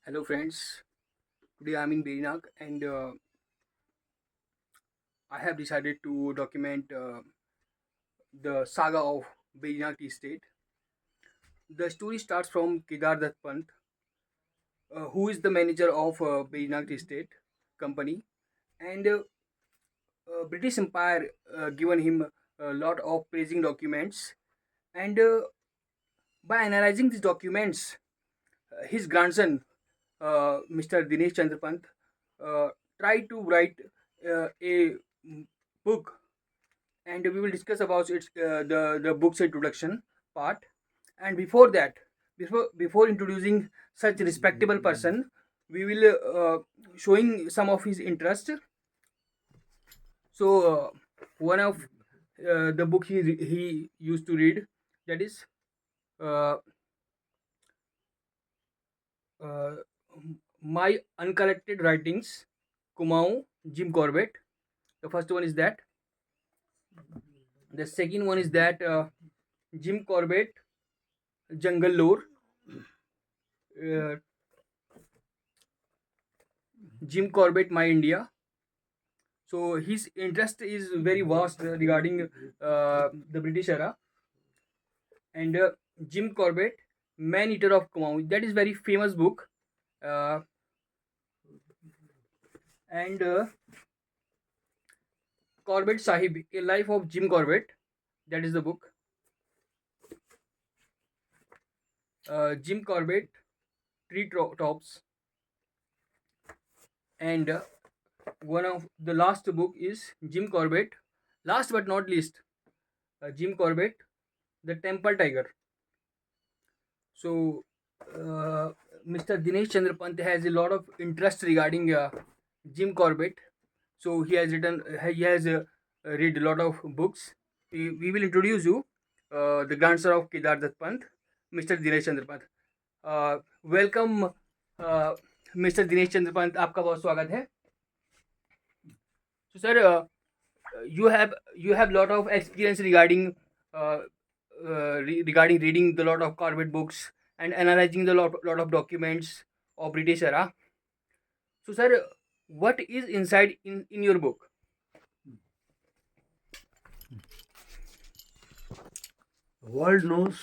Hello friends, today I'm in Berinak and I have decided to document the saga of Berinak Tea Estate. The story starts from Kedar Dutt Pant, who is the manager of Berinak Tea Estate company, and British Empire given him a lot of praising documents, and by analyzing these documents, his grandson, Mr. Dinesh Chandra Pant, uh, tried to write a book, and we will discuss about its the book's introduction part. And before that, before introducing such respectable person, we will showing some of his interest. So one of the book he used to read, that is uh, uh, my uncollected writings, Kumau, Jim Corbett. The first one is that. The second one is that Jim Corbett, Jungle Lore. uh, Jim Corbett, My India. So his interest is very vast regarding the British era. And Jim Corbett, Man Eater of Kumaon, that is very famous book. Uh, and Corbett Sahib, A Life of Jim Corbett, that is the book. Jim Corbett, Tops, and one of the last book is Jim Corbett. Last but not least, Jim Corbett, The Temple Tiger. So, Mr. Dinesh Chandra Pant has a lot of interest regarding Jim Corbett. So he has read a lot of books. We will introduce you the grandson of Kedar Dutt Pant, Mr. Dinesh Chandra Pant. Welcome mister Dinesh Chandra Pant, आपका बहुत स्वागत है. So sir, you have lot of experience regarding uh, regarding reading the lot of Corbett books and analyzing the lot of documents of British era. So sir, what is inside in your book? The world knows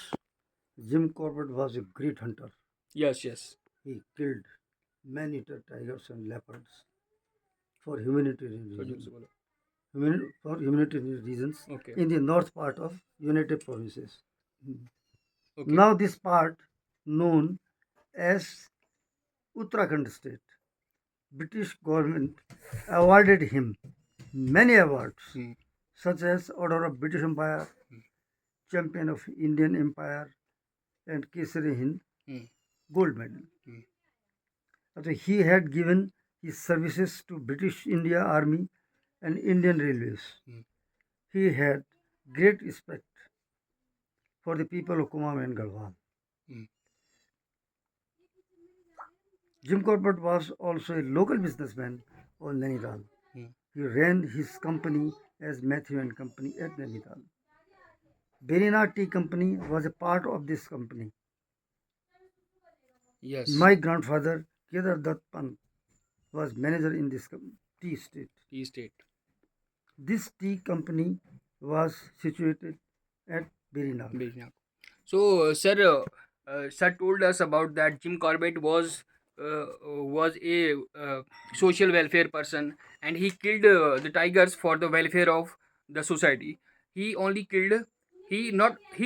Jim Corbett was a great hunter. Yes, yes. He killed man-eater tigers and leopards for humanitarian reasons. For humanitarian reasons Okay. in the north part of United Provinces. Okay. Now this part known as Uttarakhand state. British government awarded him many awards Hmm. such as Order of British Empire, Champion of Indian Empire, and Kesari Hind Hmm. gold medal. Hmm. Also, he had given his services to British India Army and Indian Railways. Hmm. He had great respect for the people of Kumam and Garhwal. Hmm. Jim Corbett was also a local businessman on Nainital. Hmm. He ran his company as Matthew and Company at Nainital. Berina Tea Company was a part of this company. Yes. My grandfather, Kedar Dutt Pant, was manager in this tea estate. Tea State. This tea company was situated at Berina. Bejnak. So, sir told us about that Jim Corbett was a social welfare person, and he killed the tigers for the welfare of the society. He only killed he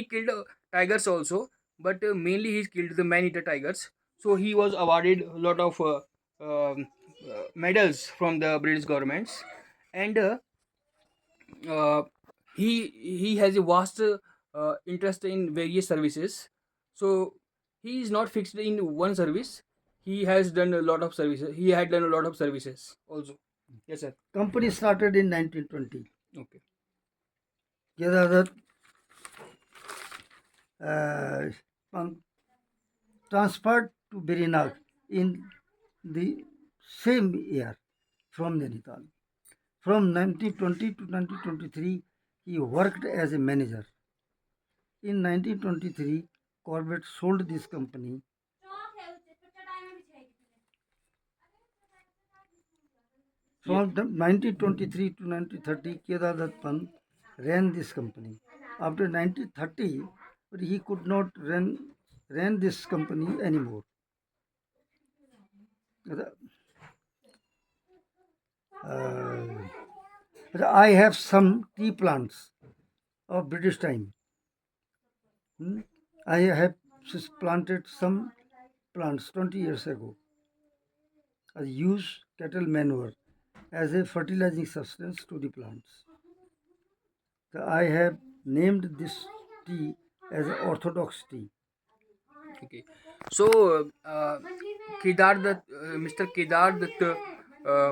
killed tigers also, but mainly he killed the man-eater tigers. So he was awarded a lot of medals from the British governments, and uh, he has a vast interest in various services. So he is not fixed in one service. He has done a lot of services. He had done a lot of services also. Yes, sir. Company started in 1920. Okay. Kedar Pant transferred to Berinag in the same year from Nainital. From 1920 to 1923, he worked as a manager. In 1923, Corbett sold this company From 1923 to 1930, Kedar Dutt Pant ran this company. After 1930, he could not ran this company anymore. I have some tea plants of British time. I have planted some plants 20 years ago. I use cattle manure as a fertilizing substance to the plants. I have named this tea as Orthodox tea. Okay. So, Kedar Dutt, Mr. Kedar Dutt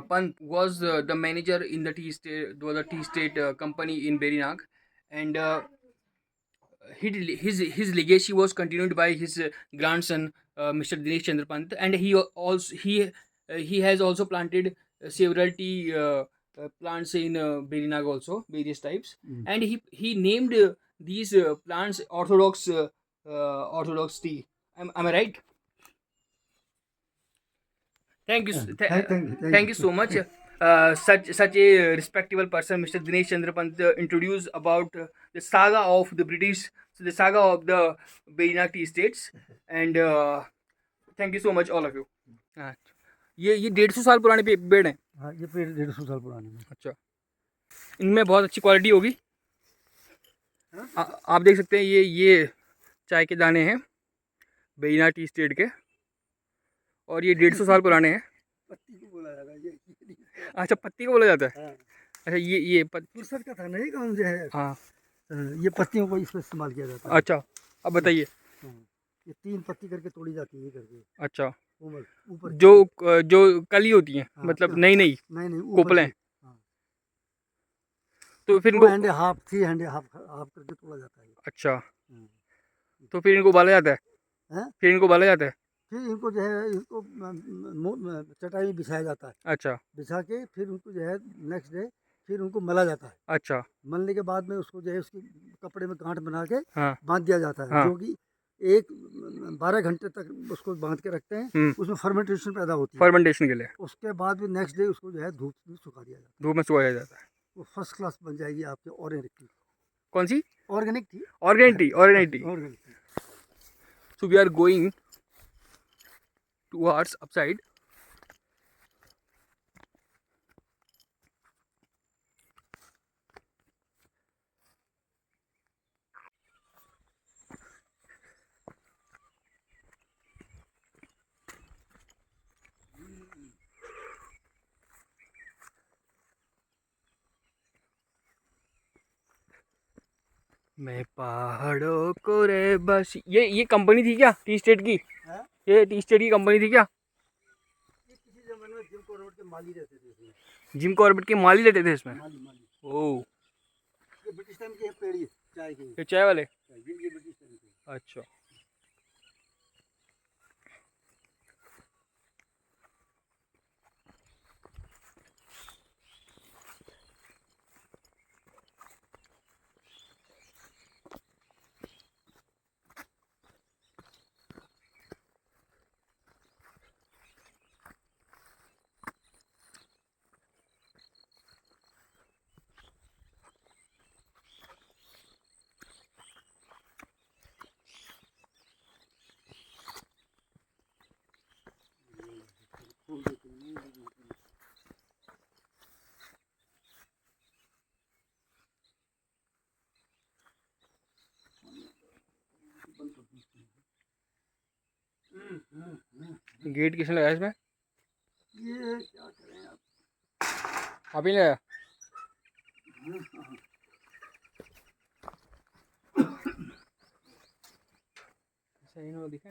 Pant was the manager in the tea state, was a tea state company in Berinag, and his legacy was continued by his grandson, Mr. Dinesh Chandra Pant, and he has also planted several tea plants in Berinag also, various types, and he named these plants Orthodox tea. Am I right? Thank you, thank you so much. Such a respectable person, Mr. Dinesh Chandra Pant, introduced about the saga of the British, so the saga of the Berinag tea states, and thank you so much, all of you. हाँ, ये 150 साल पुराने पेड़ हैं. हाँ, ये पेड़ 150 साल पुराने हैं. अच्छा, इनमें बहुत अच्छी क्वालिटी होगी. आप देख सकते हैं ये चाय के दाने हैं बेरीनाग टी स्टेट के, और ये 150 साल पुराने हैं. पत्ती को बोला जाता है ये. अच्छा, पत्ती को बोला जाता है. हाँ. अच्छा, ये फुर्सत का था नहीं कौन से है. हाँ, ये पत्तियों को इसमें इस्तेमाल किया जाता है. अच्छा, अब बताइए. ये 3 पत्ती करके तोड़ी जाती है ये करके. अच्छा, ऊपर जो कली होती हैं, हाँ, मतलब नहीं कोपलें. हाँ. तो फिर 2 हैंड हाफ 3 हैंड हाफ करके तोड़ा जाता है. अच्छा, तो फिर इनको उबाला जाता है. फिर इनको उबाला जाता है. फिर इनको जो है इसको चटाई में बिछाया जाता है. अच्छा, बिछा के फिर उनको जो है नेक्स्ट डे फिर उनको मला जाता है. अच्छा, मलने के बाद में उसको जो है उसकी कपड़े में गांठ बना के हाँ, बांध दिया जाता है. हाँ. जो कि 12 घंटे तक उसको बांध के रखते हैं. उसमें फर्मेंटेशन पैदा होती है. फर्मेंटेशन के लिए. उसके बाद भी नेक्स्ट डे उसको जो है धूप में सुखा दिया जाता है. धूप में सुखाया जाता है. वो फर्स्ट क्लास बन जाएगी आपके ऑर्गेनिक टी. कौन सी? Organic tea. Organic tea. Organic tea. So we are going towards upside. मैं पहाड़ों को रे बस. ये कंपनी थी क्या टी स्टेट की? हाँ? ये टी स्टेट की कंपनी थी क्या? ये किसी जमाने में जिम कॉर्बेट के माली रहते थे इसमें. जिम कॉर्बेट के माली लेते थे इसमें. माली. ओह, ये ब्रिटिश टाइम की पेड़ी चाय की. ये चाय वाले. ये ब्रिटिश टाइम की. अच्छा, गेट किसने लगाया इसमें? ये क्या करें आप. आप ही लगाया? सही ना दिखा?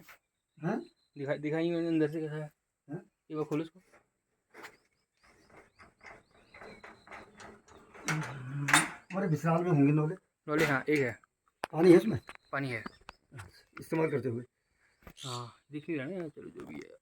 हाँ? दिखाई अंदर से कैसा है. हाँ? ये वो खोलो इसको. हमारे विशाल में होंगे नोले. हाँ, एक है. पानी है इसमें. पानी है. इस्तेमाल करते हुए. हाँ, दिख नहीं रहा ना. चलो जो भी है.